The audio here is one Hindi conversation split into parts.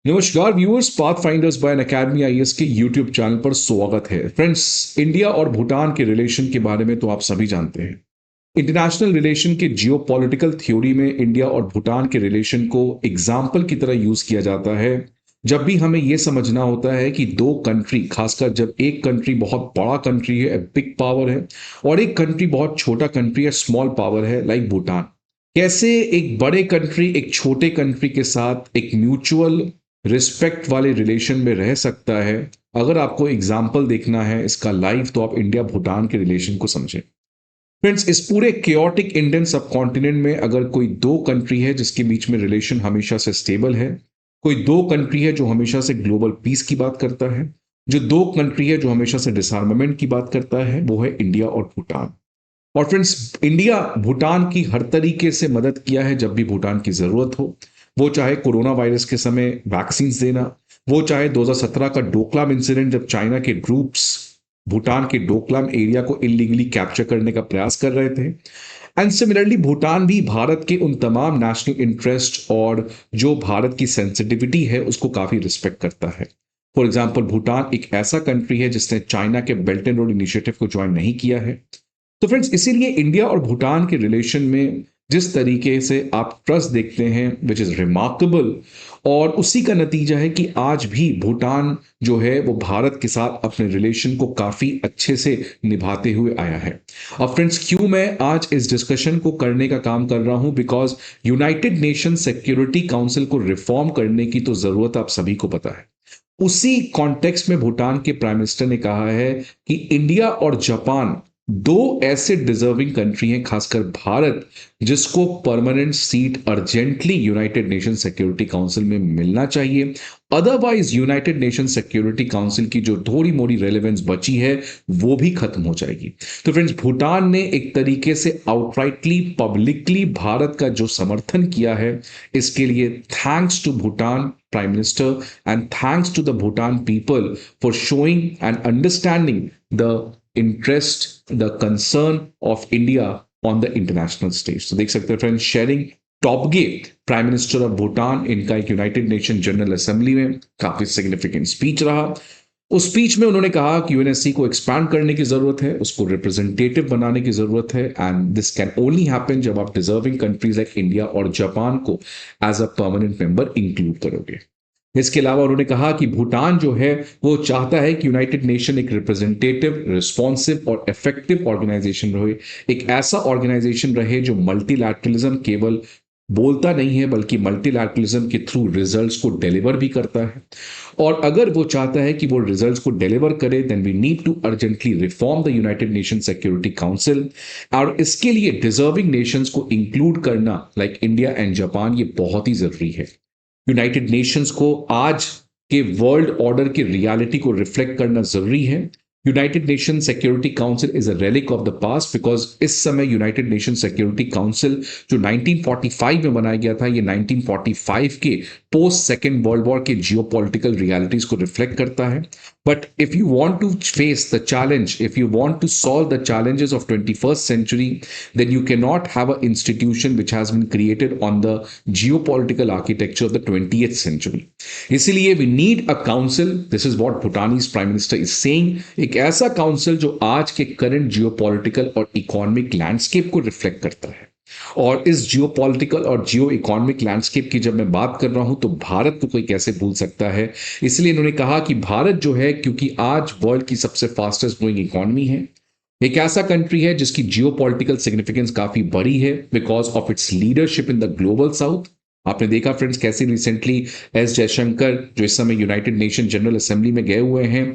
नमस्कार viewers, path finders by academy IAS के यूट्यूब चैनल पर स्वागत है। फ्रेंड्स, इंडिया और भूटान के रिलेशन के बारे में तो आप सभी जानते हैं। इंटरनेशनल रिलेशन के जियोपॉलिटिकल थ्योरी में इंडिया और भूटान के रिलेशन को एग्जाम्पल की तरह यूज किया जाता है जब भी हमें यह समझना होता है कि दो कंट्री, खासकर जब एक कंट्री बहुत बड़ा कंट्री है, बिग पावर है, और एक कंट्री बहुत छोटा कंट्री है, स्मॉल पावर है, लाइक भूटान, कैसे एक बड़े कंट्री एक छोटे कंट्री के साथ एक म्यूचुअल रिस्पेक्ट वाले रिलेशन में रह सकता है। अगर आपको एग्जाम्पल देखना है इसका लाइव, तो आप इंडिया भूटान के रिलेशन को समझें। फ्रेंड्स, इस पूरे केओटिक इंडियन सब कॉन्टिनेंट में अगर कोई दो कंट्री है जिसके बीच में रिलेशन हमेशा से स्टेबल है, कोई दो कंट्री है जो हमेशा से ग्लोबल पीस की बात करता है, जो दो कंट्री है जो हमेशा से डिसआर्मामेंट की बात करता है, वो है इंडिया और भूटान। और फ्रेंड्स, इंडिया भूटान की हर तरीके से मदद किया है जब भी भूटान की जरूरत हो। वो चाहे कोरोना वायरस के समय वैक्सीन देना, वो चाहे 2017 का डोकलाम इंसिडेंट जब चाइना के ग्रुप्स भूटान के डोकलाम एरिया को इलीगली कैप्चर करने का प्रयास कर रहे थे। एंड सिमिलरली भूटान भी भारत के उन तमाम नेशनल इंटरेस्ट और जो भारत की सेंसिटिविटी है उसको काफी रिस्पेक्ट करता है। फॉर एग्जाम्पल, भूटान एक ऐसा कंट्री है जिसने चाइना के बेल्ट एंड रोड इनिशिएटिव को ज्वाइन नहीं किया है। तो फ्रेंड्स, इसीलिए इंडिया और भूटान के रिलेशन में जिस तरीके से आप ट्रस्ट देखते हैं, विच इज रिमार्केबल, और उसी का नतीजा है कि आज भी भूटान जो है वो भारत के साथ अपने रिलेशन को काफी अच्छे से निभाते हुए आया है। अब फ्रेंड्स, क्यों मैं आज इस डिस्कशन को करने का काम कर रहा हूं? Because United Nation Security council को रिफॉर्म करने की तो जरूरत आप सभी को पता है। उसी कॉन्टेक्स्ट में भूटान के प्राइम मिनिस्टर ने कहा है कि इंडिया और जापान दो ऐसे डिजर्विंग कंट्री हैं, खासकर भारत, जिसको permanent seat urgently United Nation Security council में मिलना चाहिए। Otherwise United Nation Security council की जो थोड़ी मोड़ी रेलेवेंस बची है वो भी खत्म हो जाएगी। तो फ्रेंड्स, भूटान ने एक तरीके से आउटराइटली पब्लिकली भारत का जो समर्थन किया है, इसके लिए thanks to Bhutan prime minister and thanks to the Bhutan people for showing and understanding the interest, the concern of India on the international stage। तो देख सकते हैं friends, Tshering Tobgay prime minister of Bhutan, इनका एक यूनाइटेड नेशन जनरल असेंबली में काफी सिग्निफिकेंट स्पीच रहा। उस स्पीच में उन्होंने कहा कि यूएनएससी को एक्सपैंड करने की जरूरत है, उसको रिप्रेजेंटेटिव बनाने की जरूरत है, and this can only happen जब आप डिजर्विंग कंट्रीज लाइक इंडिया और जापान को as a permanent member include करोगे। इसके अलावा उन्होंने कहा कि भूटान जो है वो चाहता है कि यूनाइटेड नेशन एक रिप्रेजेंटेटिव, रिस्पॉन्सिव और इफेक्टिव ऑर्गेनाइजेशन रहे, एक ऐसा ऑर्गेनाइजेशन रहे जो मल्टीलैटरलिज्म केवल बोलता नहीं है बल्कि मल्टीलैटरलिज्म के थ्रू रिजल्ट्स को डिलीवर भी करता है। और अगर वो चाहता है कि वो रिजल्ट्स को डिलीवर करे, then we need to urgently reform the United Nation Security Council. और इसके लिए डिजर्विंग नेशंस को इंक्लूड करना, लाइक इंडिया एंड जापान, ये बहुत ही जरूरी है। यूनाइटेड नेशंस को आज के वर्ल्ड ऑर्डर की रियलिटी को रिफ्लेक्ट करना जरूरी है। United Nation Security council is a relic of the past, because इस समय यूनाइटेड नेशन सिक्योरिटी काउंसिल जो 1945 में बनाया गया था, ये 1945 के पोस्ट सेकेंड वर्ल्ड वॉर के जियोपॉलिटिकल रियलिटीज को रिफ्लेक्ट करता है। But if you want to face the challenge, if you want to solve the challenges of 21st century, then you cannot have an institution which has been created on the geopolitical architecture of the 20th century। इसीलिए we need a council, this is what Bhutanese prime minister is saying, एक ऐसा काउंसिल जो आज के करंट जियोपॉलिटिकल और इकोनॉमिक लैंडस्केप को रिफ्लेक्ट करता है। और इस जियोपॉलिटिकल और जियो इकोनॉमिक लैंडस्केप की जब मैं बात कर रहा हूं तो भारत को कोई कैसे भूल सकता है। इसलिए इन्होंने कहा कि भारत जो है, क्योंकि आज वर्ल्ड की सबसे फास्टेस्ट ग्रोइंग इकोनॉमी है, एक ऐसा कंट्री है जिसकी जियोपॉलिटिकल सिग्निफिकेंस काफी बड़ी है because of its leadership in the global south. आपने देखा फ्रेंड्स कैसे रिसेंटली एस जयशंकर, जो इस समय यूनाइटेड नेशन जनरल असेंबली में गए हुए हैं,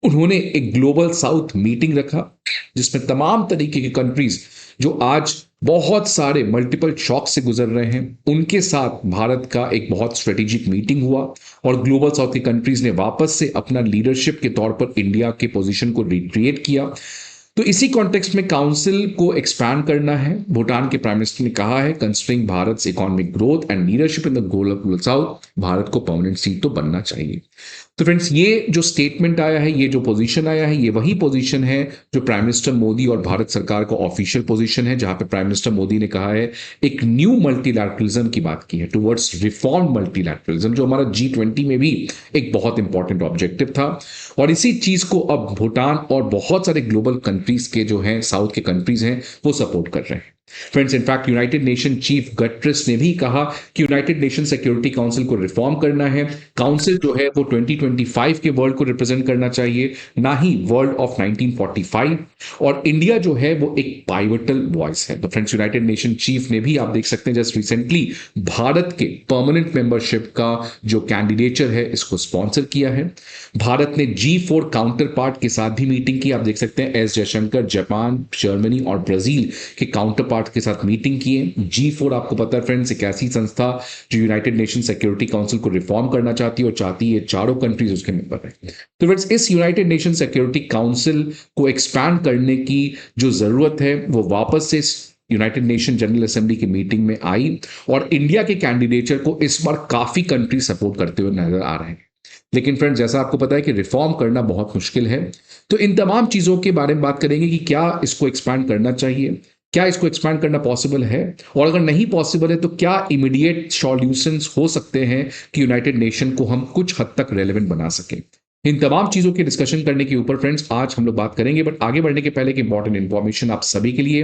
उन्होंने एक ग्लोबल साउथ मीटिंग रखा जिसमें तमाम तरीके की कंट्रीज जो आज बहुत सारे मल्टीपल शॉक से गुजर रहे हैं, उनके साथ भारत का एक बहुत स्ट्रेटेजिक मीटिंग हुआ और ग्लोबल साउथ की कंट्रीज ने वापस से अपना लीडरशिप के तौर पर इंडिया के पोजीशन को रिक्रिएट किया। तो इसी कॉन्टेक्स्ट में काउंसिल को एक्सपैंड करना है। भूटान के प्राइम मिनिस्टर ने कहा है, considering Bharat economic growth and leadership in the global south, Bharat को परमानेंट सीट तो बनना चाहिए। तो फ्रेंड्स, ये जो स्टेटमेंट आया है, ये जो पोजीशन आया है, ये वही पोजीशन है जो प्राइम मिनिस्टर मोदी और भारत सरकार का ऑफिशियल पोजीशन है, जहां पे प्राइम मिनिस्टर मोदी ने कहा है, एक न्यू मल्टीलैटरलिज्म की बात की है, टुवर्ड्स रिफॉर्म मल्टीलैटरलिज्म, जो हमारा G20 में भी एक बहुत इंपॉर्टेंट ऑब्जेक्टिव था। और इसी चीज को अब भूटान और बहुत सारे ग्लोबल कंट्रीज के जो हैं, साउथ के कंट्रीज हैं, वो सपोर्ट कर रहे हैं। Friends, in fact United nation chief Guterres ने भी कहा कि यूनाइटेड नेशन सिक्योरिटी काउंसिल को रिफॉर्म करना है। काउंसिल जो है वो 2025 के वर्ल्ड को रिप्रेजेंट करना चाहिए, ना ही वर्ल्ड ऑफ 1945। और इंडिया जो है वो एक पाइवटल वॉइस है। तो फ्रेंड्स, यूनाइटेड नेशन चीफ ने भी, आप देख सकते हैं जस्ट रिसेंटली, भारत के परमानेंट मेंबरशिप का जो कैंडिडेचर है इसको स्पॉन्सर किया है। भारत ने G4 काउंटर पार्ट के साथ भी मीटिंग की। आप देख सकते हैं एस जयशंकर जापान, जर्मनी और ब्राजील के काउंटर पार्ट के साथ मीटिंग किए। G4 आपको पता है फ्रेंड्स, एक ऐसी संस्था जो यूनाइटेड नेशन सिक्योरिटी काउंसिल को रिफॉर्म करना चाहती है और चाहती है चारों कंट्रीज उसके मेंबर है। तो फ्रेंड्स, इस यूनाइटेड नेशन सिक्योरिटी काउंसिल को एक्सपैंड करने की जो जरूरत है वो वापस से यूनाइटेड नेशन जनरल असेंबली की मीटिंग में आई, और इंडिया के कैंडिडेचर को इस बार काफी कंट्री सपोर्ट करते हुए नजर आ रहे हैं। लेकिन फ्रेंड्स, जैसा आपको पता है कि रिफॉर्म करना बहुत मुश्किल है। तो इन तमाम चीजों के बारे में बात करेंगे कि क्या इसको एक्सपैंड करना चाहिए, क्या इसको एक्सपैंड करना पॉसिबल है, और अगर नहीं पॉसिबल है तो क्या इमीडिएट सॉल्यूशंस हो सकते हैं कि यूनाइटेड नेशन को हम कुछ हद तक रेलेवेंट बना सकें। इन तमाम चीजों की डिस्कशन करने के ऊपर फ्रेंड्स आज हम लोग बात करेंगे। बट आगे बढ़ने के पहले एक इंपॉर्टेंट इंफॉर्मेशन आप सभी के लिए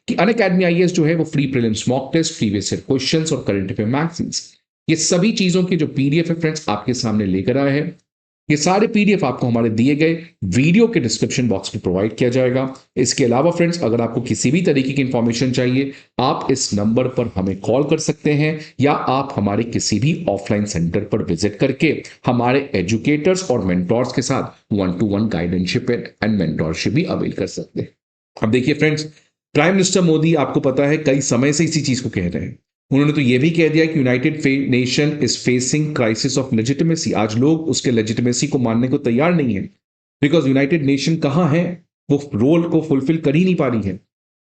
कि अनअकैडमी आईएएस जो है वो free prelims mock test, previous year questions और करंट अफेयर मैगजीन्स, ये सभी चीजों के जो पीडीएफ है फ्रेंड्स आपके सामने लेकर आए हैं। ये सारे पीडीएफ आपको हमारे दिए गए वीडियो के डिस्क्रिप्शन बॉक्स में प्रोवाइड किया जाएगा। इसके अलावा फ्रेंड्स, अगर आपको किसी भी तरीके की इंफॉर्मेशन चाहिए, आप इस नंबर पर हमें कॉल कर सकते हैं, या आप हमारे किसी भी ऑफलाइन सेंटर पर विजिट करके हमारे एजुकेटर्स और मेंटोर्स के साथ 1-to-1 गाइडेंशिप एंड मेंटोरशिप भी अवेल कर सकते हैं। अब देखिए फ्रेंड्स, प्राइम मिनिस्टर मोदी आपको पता है कई समय से इसी चीज को कह रहे हैं। उन्होंने तो यह भी कह दिया कि United nation is facing crisis of legitimacy. आज लोग उसके लेजिटिमेसी को मानने को तैयार नहीं है, बिकॉज यूनाइटेड नेशन कहां है, वो रोल को फुलफिल कर ही नहीं पा रही है।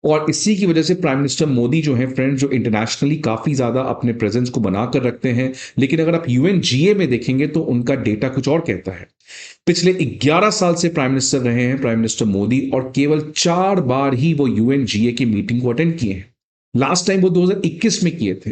और इसी की वजह से प्राइम मिनिस्टर मोदी जो है फ्रेंड्स, जो इंटरनेशनली काफी ज्यादा अपने प्रेजेंस को बनाकर रखते हैं, लेकिन अगर आप UNGA में देखेंगे तो उनका डेटा कुछ और कहता है। पिछले 11 साल से प्राइम मिनिस्टर रहे हैं प्राइम मिनिस्टर मोदी, और केवल 4 बार ही वो UNGA की मीटिंग को अटेंड किए हैं। लास्ट टाइम वो 2021 में किए थे,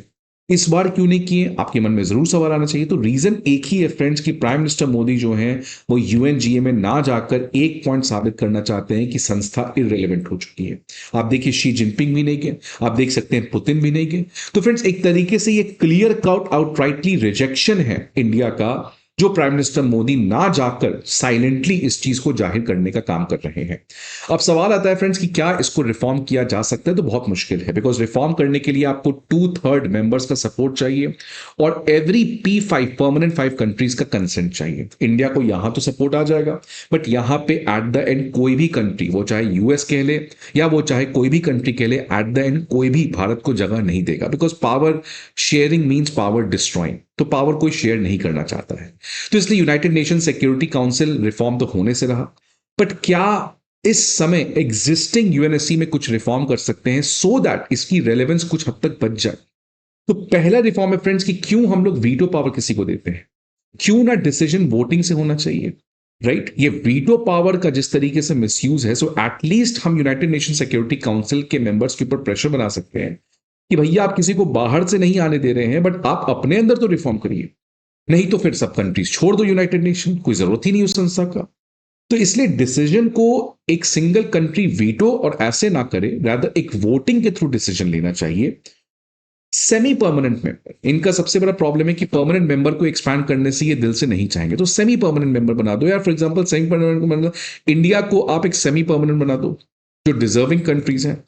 इस बार क्यों नहीं किए? आपके मन में जरूर सवाल आना चाहिए। तो रीजन एक ही है फ्रेंड्स कि प्राइम मिनिस्टर मोदी जो हैं वो UNGA में ना जाकर एक पॉइंट साबित करना चाहते हैं कि संस्था इररिलेवेंट हो चुकी है। आप देखिए, शी जिनपिंग भी नहीं गए, आप देख सकते हैं पुतिन भी नहीं गए। तो फ्रेंड्स, एक तरीके से ये क्लियर कट आउटराइटली रिजेक्शन है इंडिया का, जो प्राइम मिनिस्टर मोदी ना जाकर साइलेंटली इस चीज को जाहिर करने का काम कर रहे हैं। अब सवाल आता है फ्रेंड्स कि क्या इसको रिफॉर्म किया जा सकता है? तो बहुत मुश्किल है, बिकॉज रिफॉर्म करने के लिए आपको 2/3 मेंबर्स का सपोर्ट चाहिए, और एवरी P5 परमानेंट 5 कंट्रीज का कंसेंट चाहिए। इंडिया को यहां तो सपोर्ट आ जाएगा, बट यहां पे एट द एंड कोई भी कंट्री, वो चाहे US कह ले या वो चाहे कोई भी कंट्री कह ले, एट द एंड कोई भी भारत को जगह नहीं देगा, because power sharing means power destroying. तो पावर कोई शेयर नहीं करना चाहता है। तो इसलिए United Nation Security council reform तो होने से रहा, बट क्या इस समय एग्जिस्टिंग UNSC में कुछ रिफॉर्म कर सकते हैं सो दैट इसकी रेलेवेंस कुछ हद तक बच जाए? तो पहला रिफॉर्म है फ्रेंड्स कि क्यों हम लोग वीटो पावर किसी को देते हैं? क्यों ना डिसीजन वोटिंग से होना चाहिए, राइट? ये वीटो पावर का जिस तरीके से मिसयूज है, सो एटलीस्ट हम यूनाइटेड नेशन सिक्योरिटी काउंसिल के मेंबर्स के ऊपर प्रेशर बना सकते हैं कि भैया आप किसी को बाहर से नहीं आने दे रहे हैं, बट आप अपने अंदर तो रिफॉर्म करिए, नहीं तो फिर सब कंट्रीज छोड़ दो यूनाइटेड नेशन, कोई जरूरत ही नहीं उस संस्था का। तो इसलिए डिसीजन को एक सिंगल कंट्री वीटो और ऐसे ना करे, रादर एक वोटिंग के थ्रू डिसीजन लेना चाहिए। सेमी परमानेंट मेंबर, इनका सबसे बड़ा प्रॉब्लम है कि परमानेंट मेंबर को एक्सपैंड करने से ये दिल से नहीं चाहेंगे, तो सेमी परमानेंट मेंबर बना दो यार। For example semi permanent member India को आप एक सेमी परमानेंट बना दो, जो डिजर्विंग कंट्रीज हैं,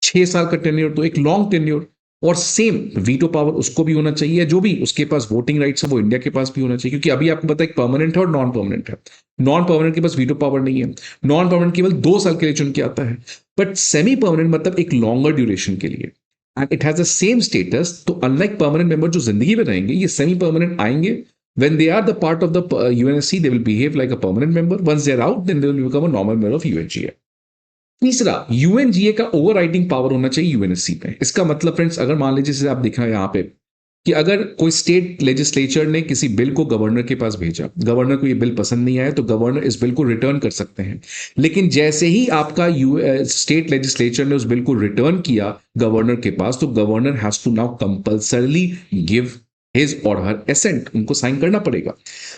6 साल का टेन्योर, तो एक लॉन्ग टेन्योर, और सेम वीटो पावर उसको भी होना चाहिए। जो भी उसके पास वोटिंग राइट्स है वो इंडिया के पास भी होना चाहिए, क्योंकि अभी आपको पता है एक परमानेंट है और नॉन परमानेंट है। नॉन परमानेंट के पास वीटो पावर नहीं है, नॉन परमानेंट केवल 2 साल के लिए चुन के आता है, बट सेमी परमानेंट मतलब एक लॉन्गर ड्यूरेशन के लिए, and it has the same status. तो अनलाइक परमानेंट मेंबर जो जिंदगी में रहेंगे, ये सेमी परमानेंट आएंगे। When they are the part of the UNSC, they will behave like a permanent member. Once they are out, then they will become a normal member of UNGA. तीसरा, UNGA का ओवरराइडिंग पावर होना चाहिए UNSC पे। इसका मतलब फ्रेंड्स, अगर मान लीजिए जैसे आप दिखा यहां पे कि अगर कोई स्टेट लेजिस्लेचर ने किसी बिल को गवर्नर के पास भेजा, गवर्नर को ये बिल पसंद नहीं आया, तो गवर्नर इस बिल को रिटर्न कर सकते हैं। लेकिन जैसे ही आपका स्टेट लेजिस्लेचर ने उस बिल को रिटर्न किया गवर्नर के पास, तो governor has to now compulsorily give his or her accent, उनको साइन करना पड़ेगा।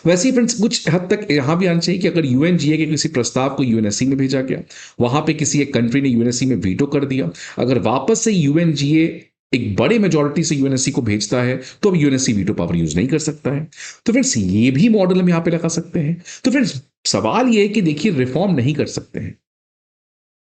वैसे ही फ्रेंड्स कुछ हद तक यहां भी आना चाहिए कि अगर यूएनजीए के किसी प्रस्ताव को यूएनएससी में भेजा गया, वहां पे किसी एक कंट्री ने यूएनएससी में वीटो कर दिया, अगर वापस से यूएनजीए एक बड़े मेजोरिटी से यूएनएससी को भेजता है, तो अब यूएनएससी वीटो पावर यूज नहीं कर सकता है। तो फ्रेंड्स ये भी मॉडल हम यहां पे लगा सकते हैं। तो फ्रेंड्स सवाल ये है कि देखिए रिफॉर्म नहीं कर सकते हैं,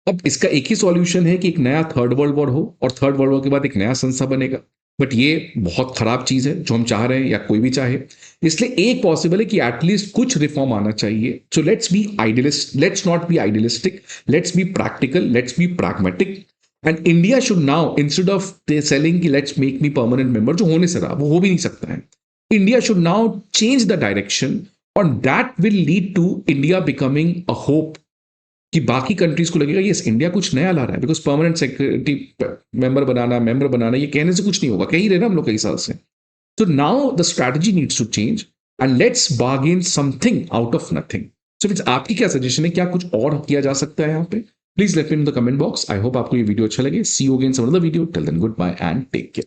अब इसका एक ही सॉल्यूशन है कि एक नया थर्ड वर्ल्ड वॉर हो और थर्ड वर्ल्ड वॉर के बाद एक नया संस्था बनेगा। बट ये बहुत खराब चीज है जो हम चाह रहे हैं या कोई भी चाहे। इसलिए एक पॉसिबल है कि एटलीस्ट कुछ रिफॉर्म आना चाहिए। So let's be idealist, let's not be idealistic, let's be practical, let's be pragmatic। And India should now instead of selling कि let's make me permanent member, जो होने से रहा वो हो भी नहीं सकता है, India should now change the direction, और that will lead to India becoming a hope कि बाकी कंट्रीज को लगेगा यस इंडिया कुछ नया ला रहा है। बिकॉज परमानेंट सिक्योरिटी मेंबर बनाना ये कहने से कुछ नहीं होगा, कह ही रहे ना हम लोग कई साल से। तो now the strategy needs to change and let's bargain something out of nothing. So friends आपकी क्या सजेशन है, क्या कुछ और किया जा सकता है यहाँ पे? Please let me in the comment box. I hope आपको ये वीडियो अच्छा लगे। See you again some other video, till then goodbye and take care.